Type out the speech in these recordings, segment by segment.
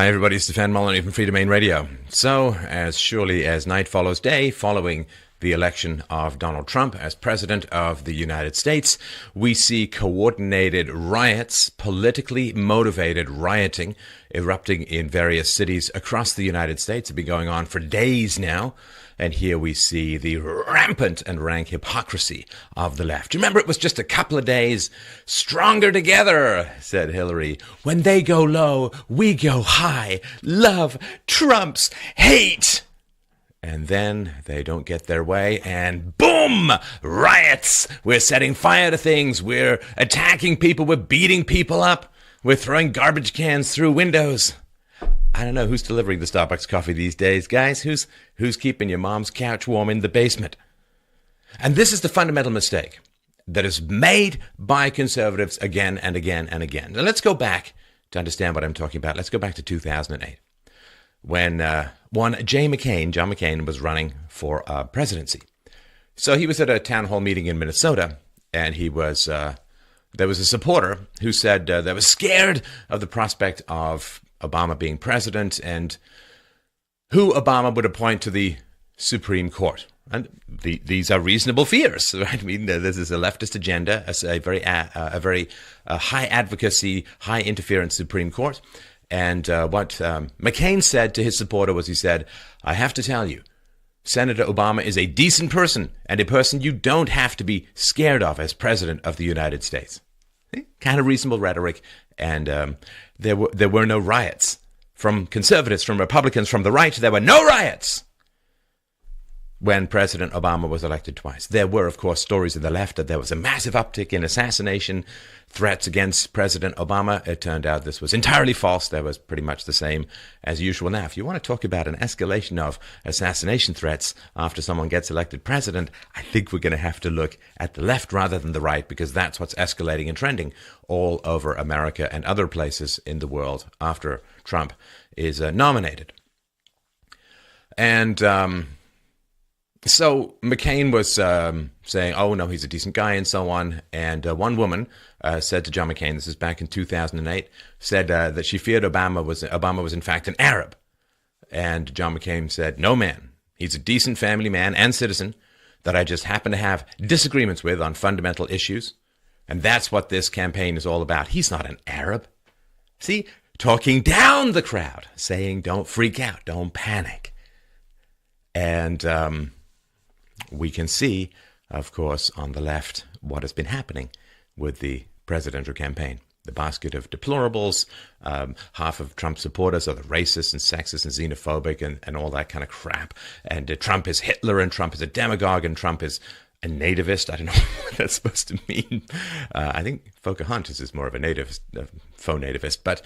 Hi everybody, it's Stefan Molyneux from Free Domain Radio. So, as surely as night follows day, following the election of Donald Trump as President of the United States, we see coordinated riots, politically motivated rioting, erupting in various cities across the United States. It's been going on for days now. And here we see the rampant and rank hypocrisy of the left. Remember, it was just a couple of days. Stronger together, said Hillary. When they go low, we go high. Love trumps hate. And then they don't get their way, and boom! Riots! We're setting fire to things. We're attacking people. We're beating people up. We're throwing garbage cans through windows. I don't know who's delivering the Starbucks coffee these days, guys. Who's keeping your mom's couch warm in the basement? And this is the fundamental mistake that is made by conservatives again and again and again. Now let's go back to understand what I'm talking about. Let's go back to 2008 when John McCain was running for presidency. So he was at a town hall meeting in Minnesota, and there was a supporter who said that was scared of the prospect of Obama being president and who Obama would appoint to the Supreme Court. And these are reasonable fears, right? I mean, this is a leftist agenda, a very high advocacy, high interference Supreme Court. And what McCain said to his supporter was, he said, I have to tell you, Senator Obama is a decent person and a person you don't have to be scared of as president of the United States. Kind of reasonable rhetoric. And there were no riots from conservatives, from Republicans, from the right. There were no riots when President Obama was elected twice. There were, of course, stories in the left that there was a massive uptick in assassination threats against President Obama. It turned out this was entirely false. There was pretty much the same as usual. Now, if you want to talk about an escalation of assassination threats after someone gets elected president, I think we're going to have to look at the left rather than the right, because that's what's escalating and trending all over America and other places in the world after Trump is nominated. And so McCain was saying, oh, no, he's a decent guy and so on. And one woman said to John McCain, this is back in 2008, said that she feared Obama was in fact an Arab. And John McCain said, no, man, he's a decent family man and citizen that I just happen to have disagreements with on fundamental issues. And that's what this campaign is all about. He's not an Arab. See, talking down the crowd, saying don't freak out, don't panic. And we can see, of course, on the left, what has been happening with the presidential campaign. The basket of deplorables, half of Trump's supporters are the racist and sexist and xenophobic and all that kind of crap. And Trump is Hitler, and Trump is a demagogue, and Trump is a nativist. I don't know what that's supposed to mean. I think Pocahontas is more of a nativist, faux nativist. But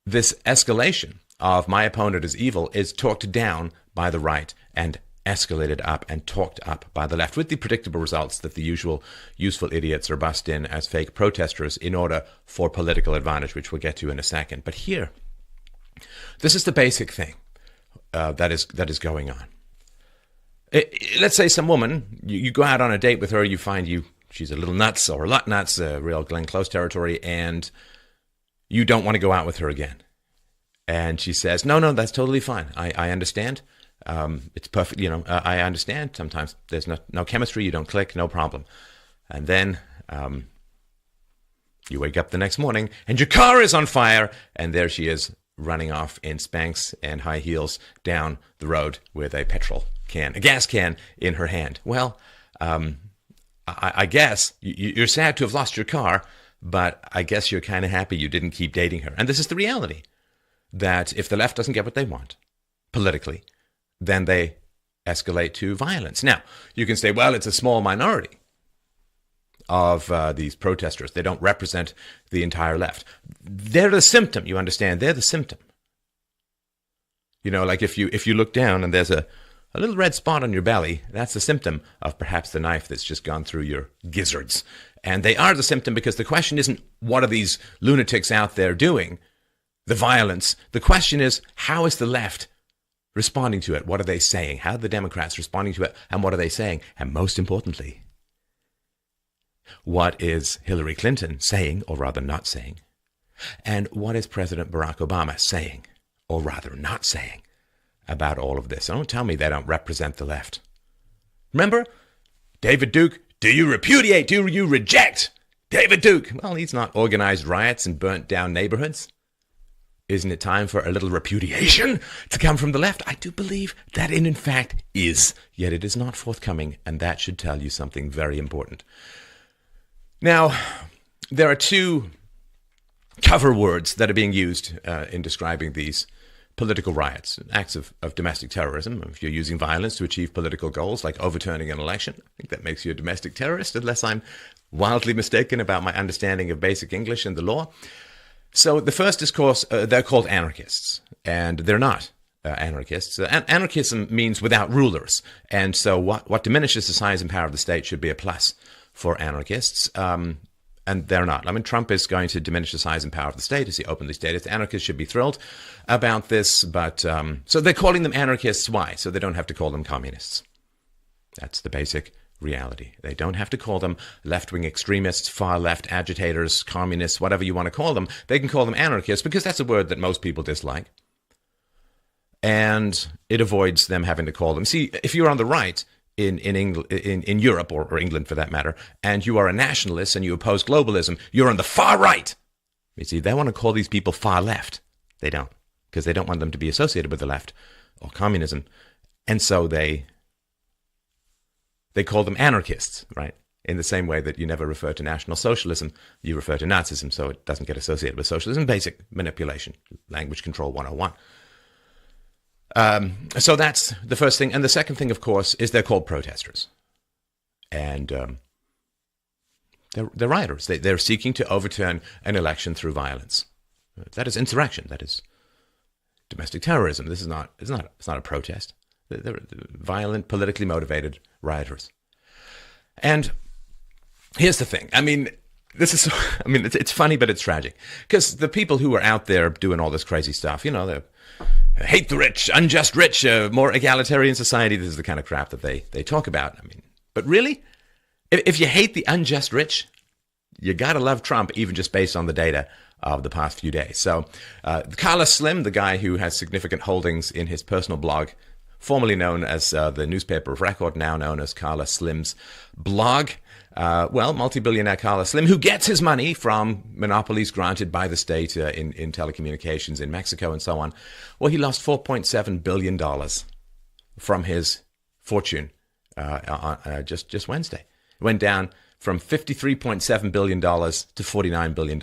this escalation of my opponent is evil is talked down by the right and escalated up and talked up by the left, with the predictable results that the usual useful idiots are bussed in as fake protesters in order for political advantage, which we'll get to in a second. But here, this is the basic thing that is going on. Let's say some woman, you go out on a date with her, you find she's a little nuts or a lot nuts, real Glenn Close territory, and you don't want to go out with her again. And she says, no, that's totally fine. I understand. It's perfect. I understand. Sometimes there's no chemistry. You don't click. No problem. And then you wake up the next morning and your car is on fire. And there she is running off in Spanx and high heels down the road with a gas can in her hand. Well, I guess you're sad to have lost your car, but I guess you're kind of happy you didn't keep dating her. And this is the reality, that if the left doesn't get what they want politically, then they escalate to violence. Now, you can say, well, it's a small minority of these protesters. They don't represent the entire left. They're the symptom, you understand? They're the symptom. Like if you look down and there's a little red spot on your belly, that's a symptom of perhaps the knife that's just gone through your gizzards. And they are the symptom because the question isn't, what are these lunatics out there doing? The violence. The question is, how is the left responding to it? What are they saying? How are the Democrats responding to it? And what are they saying? And most importantly, what is Hillary Clinton saying, or rather not saying? And what is President Barack Obama saying? or rather not saying, about all of this? Don't tell me they don't represent the left. Remember, David Duke, do you repudiate? Do you reject David Duke? Well, he's not organized riots and burnt down neighborhoods. Isn't it time for a little repudiation to come from the left? I do believe that in fact is, yet it is not forthcoming, and that should tell you something very important. Now, there are two cover words that are being used in describing these political riots, acts of domestic terrorism. If you're using violence to achieve political goals, like overturning an election, I think that makes you a domestic terrorist, unless I'm wildly mistaken about my understanding of basic English and the law. So the first discourse, they're called anarchists, and they're not anarchists. Anarchism means without rulers, and so what diminishes the size and power of the state should be a plus for anarchists, and they're not. I mean, Trump is going to diminish the size and power of the state, as he openly stated. The anarchists should be thrilled about this, but so they're calling them anarchists. Why? So they don't have to call them communists. That's the basic reality. They don't have to call them left-wing extremists, far-left agitators, communists, whatever you want to call them. They can call them anarchists because that's a word that most people dislike. And it avoids them having to call them. See, if you're on the right in Europe, or England for that matter, and you are a nationalist and you oppose globalism, you're on the far right. You see, they want to call these people far left. They don't, because they don't want them to be associated with the left or communism. And so they call them anarchists, right? In the same way that you never refer to National Socialism, you refer to Nazism, so it doesn't get associated with socialism. Basic manipulation, language control 101. So that's the first thing. And the second thing, of course, is they're called protesters. And they're rioters. They're seeking to overturn an election through violence. That is insurrection. That is domestic terrorism. This is not. It's not a protest. They're violent, politically motivated rioters. And here's the thing. I mean, it's funny, but it's tragic. Because the people who are out there doing all this crazy stuff, they hate the rich, unjust rich, more egalitarian society. This is the kind of crap that they talk about. I mean, but really, if you hate the unjust rich, you got to love Trump, even just based on the data of the past few days. So Carlos Slim, the guy who has significant holdings in his personal blog, formerly known as the Newspaper of Record, now known as Carlos Slim's blog. Multi-billionaire Carlos Slim, who gets his money from monopolies granted by the state in telecommunications in Mexico and so on. Well, he lost $4.7 billion from his fortune on just Wednesday. It went down from $53.7 billion to $49 billion.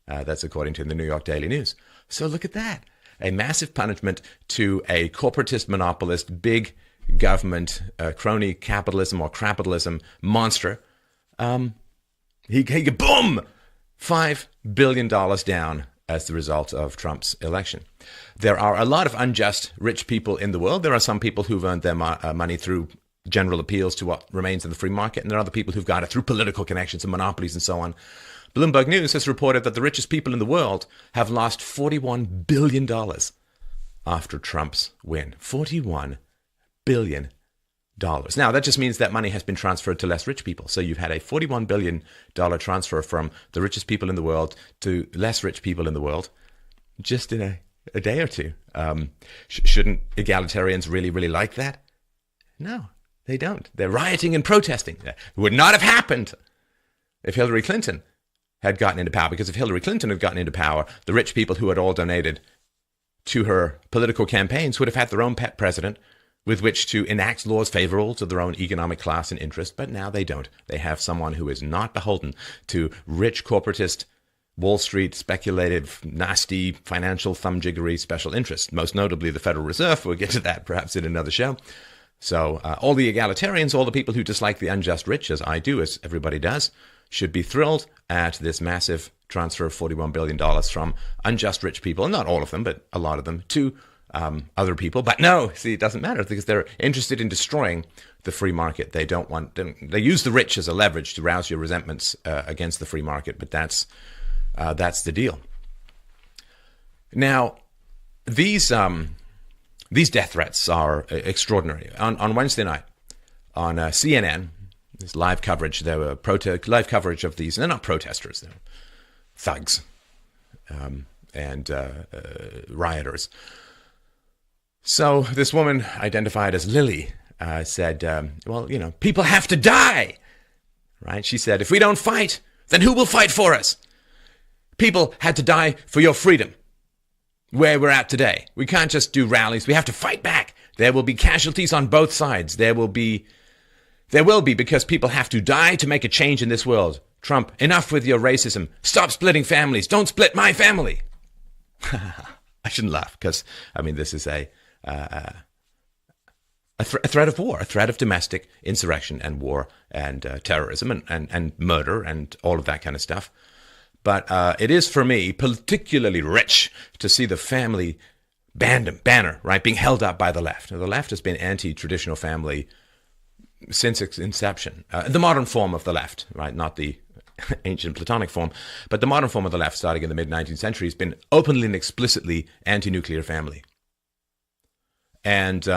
That's according to the New York Daily News. So look at that. A massive punishment to a corporatist monopolist, big government, crony capitalism or crapitalism monster. He boom, $5 billion down as the result of Trump's election. There are a lot of unjust rich people in the world. There are some people who've earned their money through general appeals to what remains in the free market, and there are other people who've got it through political connections and monopolies and so on. Bloomberg News has reported that the richest people in the world have lost $41 billion after Trump's win. $41 billion. Now, that just means that money has been transferred to less rich people. So you've had a $41 billion transfer from the richest people in the world to less rich people in the world just in a day or two. Shouldn't egalitarians really, really like that? No, they don't. They're rioting and protesting. It would not have happened if Hillary Clinton had gotten into power, because if Hillary Clinton had gotten into power, the rich people who had all donated to her political campaigns would have had their own pet president with which to enact laws favorable to their own economic class and interest, but now they don't. They have someone who is not beholden to rich corporatist, Wall Street, speculative, nasty, financial thumbjiggery special interests, most notably the Federal Reserve. We'll get to that perhaps in another show. So all the egalitarians, all the people who dislike the unjust rich, as I do, as everybody does, should be thrilled at this massive transfer of $41 billion from unjust rich people, and not all of them, but a lot of them, to other people. But no, see, it doesn't matter, because they're interested in destroying the free market. They don't want them. They use the rich as a leverage to rouse your resentments against the free market, but that's the deal. Now, these death threats are extraordinary. On Wednesday night, on CNN, this live coverage, there were live coverage of these. They're not protesters, they're thugs. and rioters. So this woman, identified as Lily, said, people have to die, right? She said, if we don't fight, then who will fight for us? People had to die for your freedom, where we're at today. We can't just do rallies. We have to fight back. There will be casualties on both sides. There will be, because people have to die to make a change in this world. Trump, enough with your racism. Stop splitting families. Don't split my family. I shouldn't laugh because, this is a threat of war, a threat of domestic insurrection and war and terrorism and murder and all of that kind of stuff. But it is, for me, particularly rich to see the family banner, right, being held up by the left. Now, the left has been anti-traditional family since its inception. The modern form of the left, right, not the ancient Platonic form, but the modern form of the left starting in the mid-19th century has been openly and explicitly anti-nuclear family. And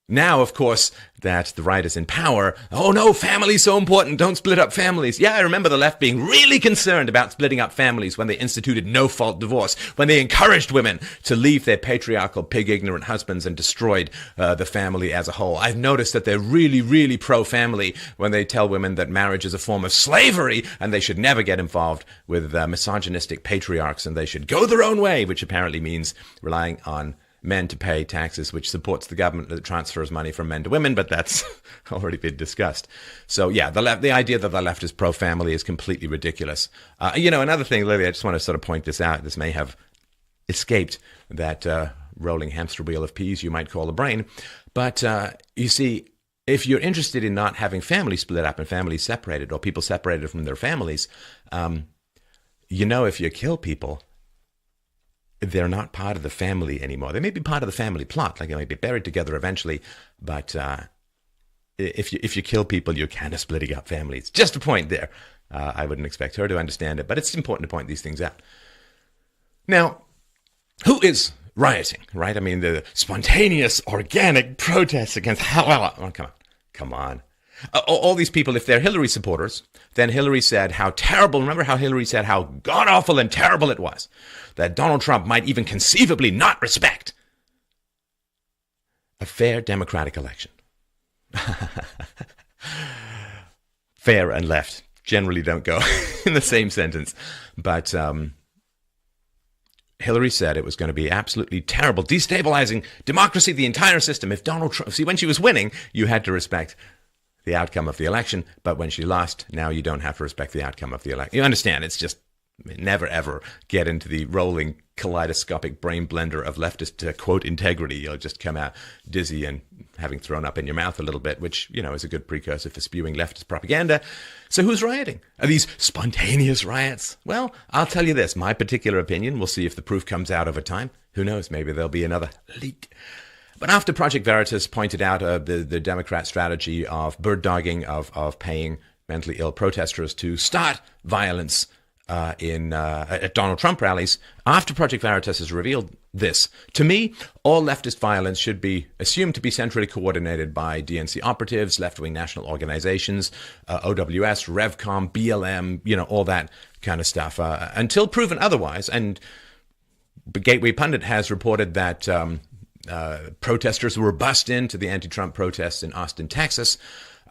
now, of course, that the right is in power, oh no, family's so important, don't split up families. Yeah, I remember the left being really concerned about splitting up families when they instituted no-fault divorce, when they encouraged women to leave their patriarchal, pig-ignorant husbands and destroyed the family as a whole. I've noticed that they're really, really pro-family when they tell women that marriage is a form of slavery and they should never get involved with misogynistic patriarchs and they should go their own way, which apparently means relying on men to pay taxes, which supports the government that transfers money from men to women, but that's already been discussed. So yeah, the idea that the left is pro-family is completely ridiculous. Another thing, Lily, I just want to sort of point this out. This may have escaped that rolling hamster wheel of peas you might call the brain. But you see, if you're interested in not having families split up and families separated or people separated from their families, if you kill people, they're not part of the family anymore. They may be part of the family plot, like they may be buried together eventually, but if you kill people, you're kind of splitting up families. Just a point there. I wouldn't expect her to understand it, but it's important to point these things out. Now, who is rioting, right? The spontaneous, organic protests against come on. All these people, if they're Hillary supporters, then Hillary said how terrible, remember how Hillary said how god-awful and terrible it was that Donald Trump might even conceivably not respect a fair democratic election. Fair and left generally don't go in the same sentence, but Hillary said it was going to be absolutely terrible, destabilizing democracy, the entire system. If Donald Trump, when she was winning, you had to respect the outcome of the election, but when she lost, now you don't have to respect the outcome of the election. You understand, it's just never ever get into the rolling kaleidoscopic brain blender of leftist quote integrity. You'll just come out dizzy and having thrown up in your mouth a little bit, which, is a good precursor for spewing leftist propaganda. So who's rioting? Are these spontaneous riots? Well, I'll tell you this, my particular opinion, we'll see if the proof comes out over time. Who knows, maybe there'll be another leak. But after Project Veritas pointed out the Democrat strategy of bird-dogging, of paying mentally ill protesters to start violence at Donald Trump rallies, after Project Veritas has revealed this, to me, all leftist violence should be assumed to be centrally coordinated by DNC operatives, left-wing national organizations, OWS, Revcom, BLM, all that kind of stuff, until proven otherwise. And Gateway Pundit has reported that protesters were bussed into the anti-Trump protests in Austin, Texas.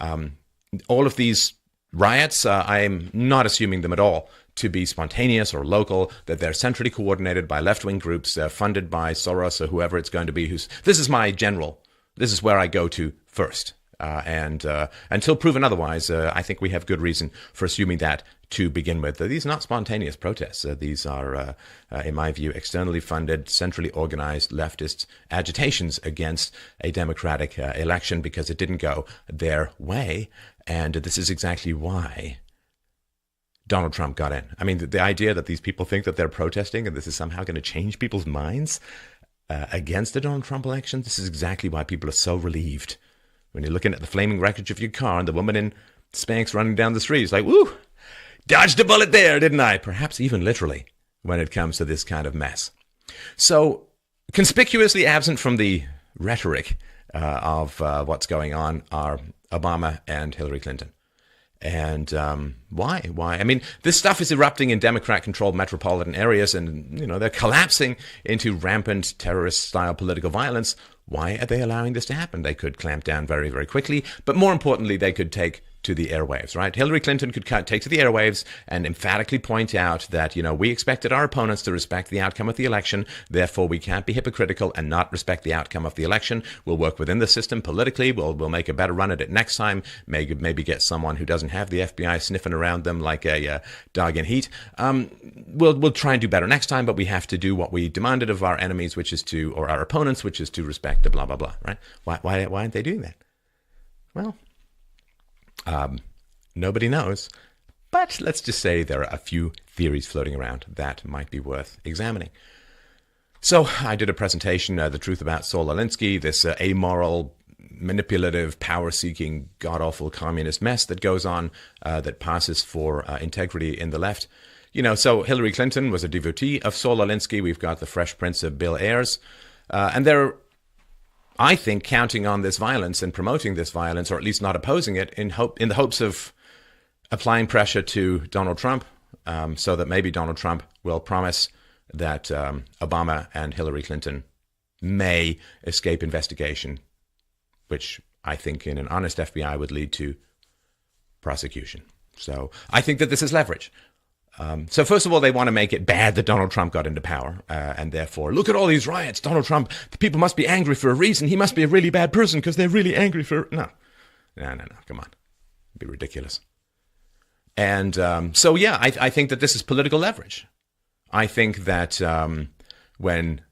All of these riots, I'm not assuming them at all to be spontaneous or local, that they're centrally coordinated by left-wing groups funded by Soros or whoever it's going to be. This is where I go to first. And until proven otherwise, I think we have good reason for assuming that to begin with. These are not spontaneous protests. These are, in my view, externally funded, centrally organized leftist agitations against a democratic election because it didn't go their way. And this is exactly why Donald Trump got in. The idea that these people think that they're protesting and this is somehow going to change people's minds against the Donald Trump election, this is exactly why people are so relieved. When you're looking at the flaming wreckage of your car and the woman in Spanx running down the street, it's like, woo, dodged a bullet there, didn't I? Perhaps even literally when it comes to this kind of mess. So conspicuously absent from the rhetoric of what's going on are Obama and Hillary Clinton. And why? Why? I mean, this stuff is erupting in Democrat-controlled metropolitan areas, and they're collapsing into rampant terrorist-style political violence. Why are they allowing this to happen? They could clamp down very, very quickly, but more importantly, they could take to the airwaves, right? Hillary Clinton could take to the airwaves and emphatically point out that, we expected our opponents to respect the outcome of the election. Therefore, we can't be hypocritical and not respect the outcome of the election. We'll work within the system politically. We'll make a better run at it next time. Maybe get someone who doesn't have the FBI sniffing around them like a dog in heat. We'll try and do better next time, but we have to do what we demanded of our enemies, or our opponents, which is to respect the blah, blah, blah, right? Why aren't they doing that? Well, nobody knows, but let's just say there are a few theories floating around that might be worth examining. So I did a presentation, The Truth About Saul Alinsky, this amoral, manipulative, power-seeking, god-awful communist mess that goes on, that passes for integrity in the left. So Hillary Clinton was a devotee of Saul Alinsky. We've got the Fresh Prince of Bel-Air, and they're, I think, counting on this violence and promoting this violence, or at least not opposing it, in the hopes of applying pressure to Donald Trump, so that maybe Donald Trump will promise that Obama and Hillary Clinton may escape investigation, which I think in an honest FBI would lead to prosecution. So I think that this is leverage. So first of all, they want to make it bad that Donald Trump got into power, and therefore, look at all these riots. Donald Trump, the people must be angry for a reason. He must be a really bad person because they're really angry for... No, come on. It'd be ridiculous. And so, yeah, I think that this is political leverage. I think that when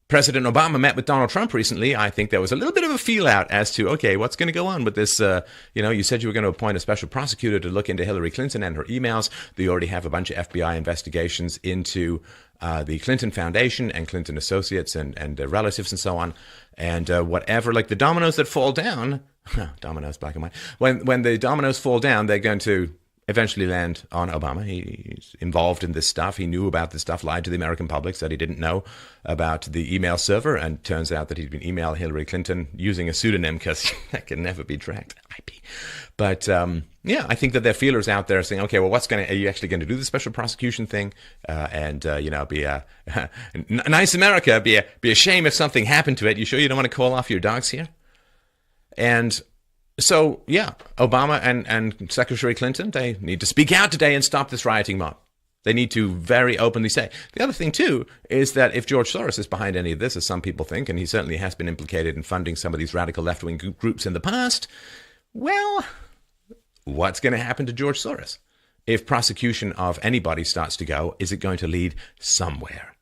President Obama met with Donald Trump recently, I think there was a little bit of a feel out as to, okay, what's going to go on with this? You said you were going to appoint a special prosecutor to look into Hillary Clinton and her emails. They already have a bunch of FBI investigations into the Clinton Foundation and Clinton associates and their relatives and so on. And whatever, like the dominoes that fall down, dominoes, black and white, when the dominoes fall down, they're going to eventually land on Obama. He's involved in this stuff. He knew about this stuff, lied to the American public, said he didn't know about the email server, and turns out that he'd been emailing Hillary Clinton using a pseudonym because that can never be tracked. IP. But I think that there are feelers out there saying, okay, well, are you actually going to do the special prosecution thing? Be a nice America, be a shame if something happened to it. You sure you don't want to call off your dogs here? And so, yeah, Obama and Secretary Clinton, they need to speak out today and stop this rioting mob. They need to very openly say. The other thing, too, is that if George Soros is behind any of this, as some people think, and he certainly has been implicated in funding some of these radical left-wing groups in the past, well, what's going to happen to George Soros? If prosecution of anybody starts to go, is it going to lead somewhere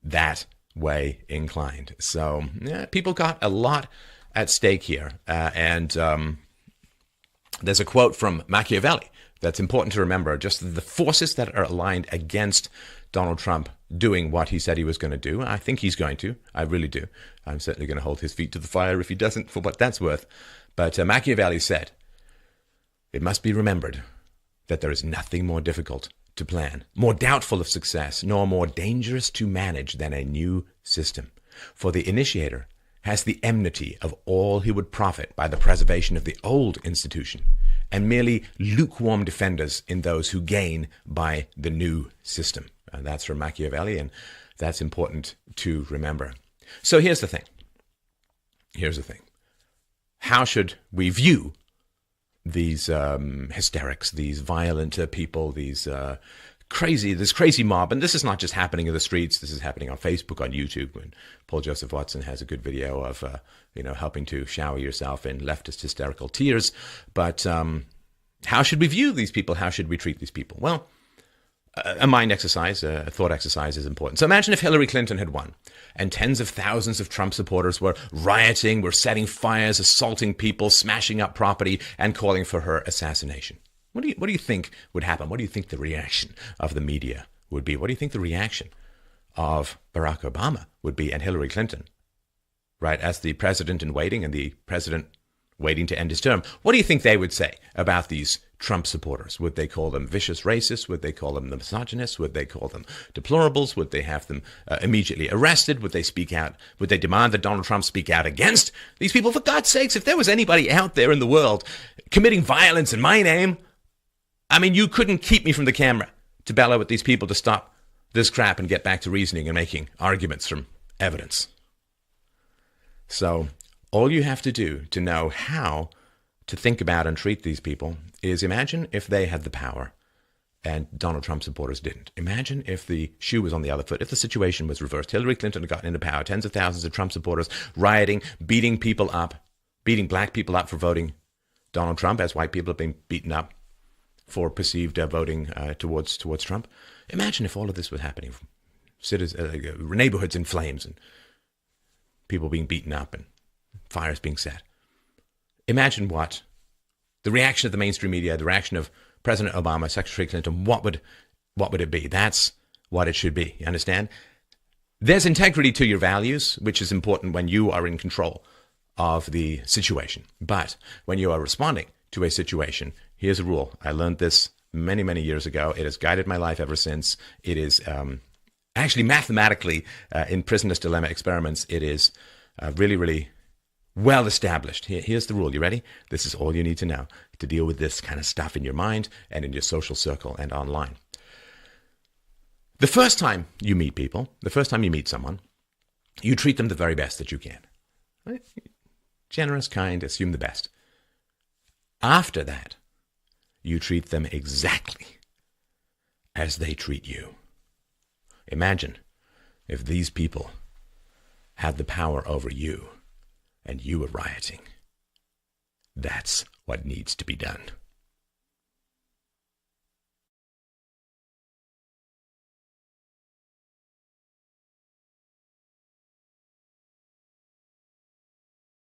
that way inclined? So, yeah, people got a lot at stake here. And there's a quote from Machiavelli that's important to remember. Just the forces that are aligned against Donald Trump doing what he said he was going to do. I think he's going to. I really do. I'm certainly going to hold his feet to the fire if he doesn't, for what that's worth. But Machiavelli said, it must be remembered that there is nothing more difficult to plan, more doubtful of success, nor more dangerous to manage than a new system. For the initiator has the enmity of all who would profit by the preservation of the old institution, and merely lukewarm defenders in those who gain by the new system. And that's from Machiavelli, and that's important to remember. So here's the thing. How should we view these hysterics, these violent people, this crazy mob? And this is not just happening in the streets. This is happening on Facebook, on YouTube. And Paul Joseph Watson has a good video of, helping to shower yourself in leftist hysterical tears. But how should we view these people? How should we treat these people? Well, a mind exercise, a thought exercise is important. So imagine if Hillary Clinton had won and tens of thousands of Trump supporters were rioting, were setting fires, assaulting people, smashing up property, and calling for her assassination. What do you think would happen? What do you think the reaction of the media would be? What do you think the reaction of Barack Obama would be and Hillary Clinton, right, as the president in waiting and the president waiting to end his term? What do you think they would say about these Trump supporters? Would they call them vicious racists? Would they call them the misogynists? Would they call them deplorables? Would they have them immediately arrested? Would they speak out? Would they demand that Donald Trump speak out against these people? For God's sakes, if there was anybody out there in the world committing violence in my name, I mean, you couldn't keep me from the camera to bellow at these people to stop this crap and get back to reasoning and making arguments from evidence. So all you have to do to know how to think about and treat these people is imagine if they had the power and Donald Trump supporters didn't. Imagine if the shoe was on the other foot, if the situation was reversed. Hillary Clinton had gotten into power, tens of thousands of Trump supporters rioting, beating people up, beating black people up for voting Donald Trump, as white people have been beaten up for perceived voting towards Trump. Imagine if all of this was happening. Neighborhoods in flames and people being beaten up and fires being set. Imagine what the reaction of the mainstream media, the reaction of President Obama, Secretary Clinton, what would it be? That's what it should be. You understand? There's integrity to your values, which is important when you are in control of the situation. But when you are responding to a situation, here's a rule. I learned this many, many years ago. It has guided my life ever since. It is actually mathematically, in prisoner's dilemma experiments, it is really, really well established. Here's the rule. You ready? This is all you need to know to deal with this kind of stuff in your mind and in your social circle and online. The first time you meet people, the first time you meet someone, you treat them the very best that you can. Right? Generous, kind, assume the best. After that, you treat them exactly as they treat you. Imagine if these people had the power over you and you were rioting. That's what needs to be done.